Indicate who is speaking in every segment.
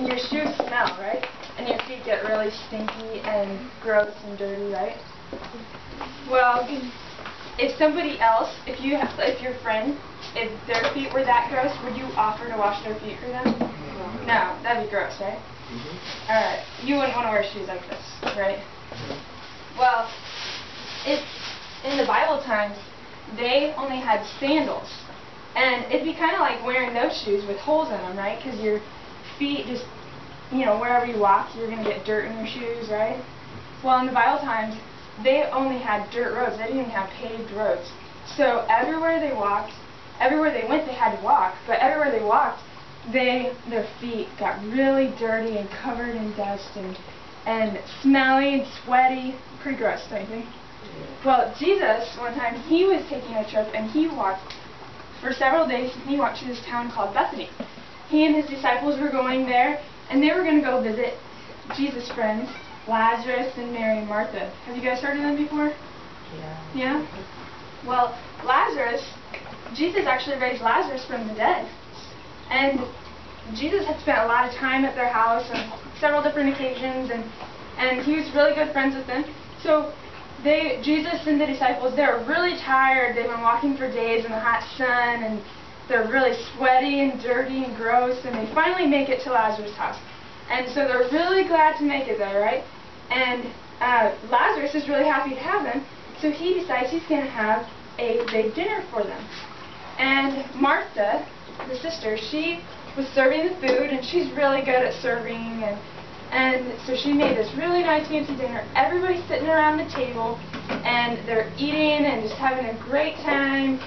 Speaker 1: and your shoes smell, right? And your feet get really stinky and gross and dirty, right? Well, if somebody else, if your friend, if their feet were that gross, would you offer to wash their feet for them? No, that'd be gross, right? Alright, you wouldn't want to wear shoes like this, right? Well, in the Bible times, they only had sandals. And it'd be kind of like wearing those shoes with holes in them, right? Because your feet just, wherever you walk, you're going to get dirt in your shoes, right? Well, in the Bible times, they only had dirt roads. They didn't even have paved roads. So everywhere they went, they had to walk. But everywhere they walked, their feet got really dirty and covered in dust and smelly and sweaty. Pretty gross, don't you think? Well, Jesus, one time, he was taking a trip, and he walked for several days. He walked to this town called Bethany. He and his disciples were going there, and they were going to go visit Jesus' friends, Lazarus and Mary and Martha. Have you guys heard of them before?
Speaker 2: Yeah.
Speaker 1: Yeah? Well, Jesus actually raised Lazarus from the dead. And Jesus had spent a lot of time at their house on several different occasions, and he was really good friends with them. So Jesus and the disciples, they were really tired. They've been walking for days in the hot sun, and they're really sweaty and dirty and gross, and they finally make it to Lazarus' house. And so they're really glad to make it there, right? And Lazarus is really happy to have them, so he decides he's going to have a big dinner for them. And Martha, the sister, she was serving the food, and she's really good at serving, and so she made this really nice fancy dinner. Everybody's sitting around the table, and they're eating and just having a great time.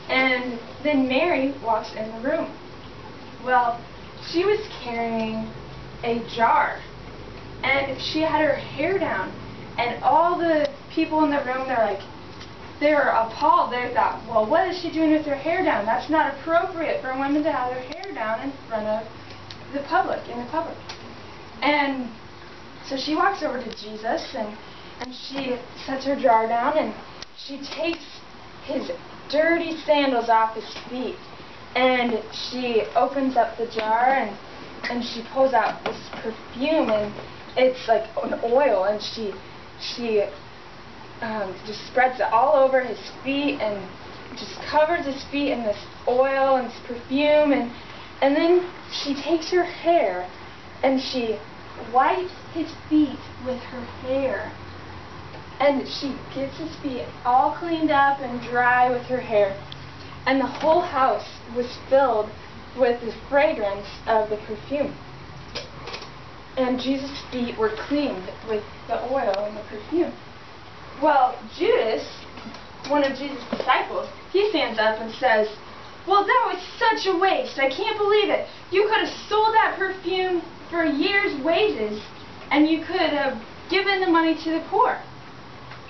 Speaker 1: And then Mary walks in the room. Well, she was carrying a jar, and she had her hair down. And all the people in the room, they were appalled. They thought, well, what is she doing with her hair down? That's not appropriate for women to have their hair down in front of the public, in the public. And so she walks over to Jesus, and she sets her jar down, and she takes his dirty sandals off his feet, and she opens up the jar, and she pulls out this perfume, and it's like an oil, and she just spreads it all over his feet, and just covers his feet in this oil and this perfume, and then she takes her hair, and she wipes his feet with her hair. And she gets his feet all cleaned up and dry with her hair. And the whole house was filled with the fragrance of the perfume. And Jesus' feet were cleaned with the oil and the perfume. Well, Judas, one of Jesus' disciples, he stands up and says, well, that was such a waste. I can't believe it. You could have sold that perfume for a year's wages, and you could have given the money to the poor.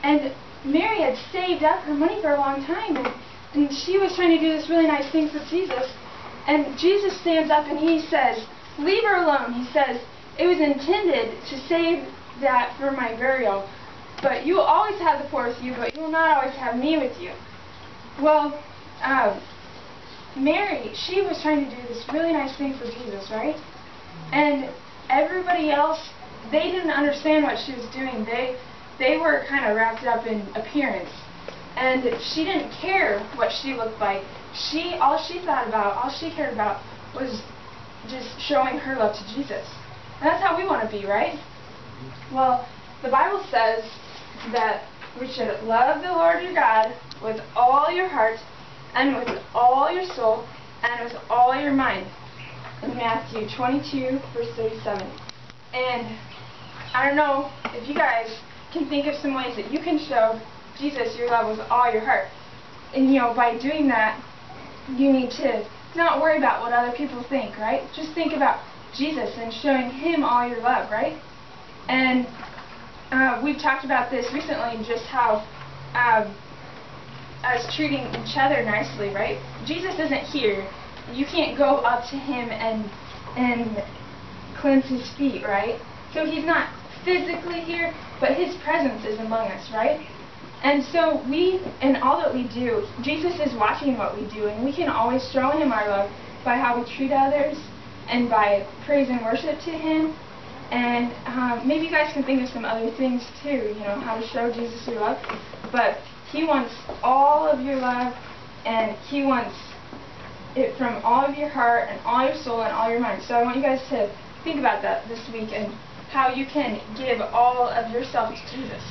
Speaker 1: And Mary had saved up her money for a long time, and she was trying to do this really nice thing for Jesus. And Jesus stands up and he says, leave her alone. He says, it was intended to save that for my burial, but you will always have the poor with you, but you will not always have me with you. Well, Mary, she was trying to do this really nice thing for Jesus, right? And everybody else, they didn't understand what she was doing. They were kind of wrapped up in appearance. And she didn't care what she looked like. All she cared about was just showing her love to Jesus. And that's how we want to be, right? Well, the Bible says that we should love the Lord your God with all your heart, and with all your soul, and with all your mind. In Matthew 22, verse 37. And I don't know if you guys can think of some ways that you can show Jesus your love with all your heart. And by doing that, you need to not worry about what other people think, right? Just think about Jesus and showing him all your love, right? And we've talked about this recently, just how us treating each other nicely, right? Jesus isn't here. You can't go up to him and cleanse his feet, right? So he's not physically here, but his presence is among us, right? And so in all that we do, Jesus is watching what we do, and we can always show him our love by how we treat others, and by praise and worship to Him. And maybe you guys can think of some other things too, you know, how to show Jesus your love. But He wants all of your love, and He wants it from all of your heart and all your soul and all your mind. So I want you guys to think about that this week and how you can give all of yourself to Jesus.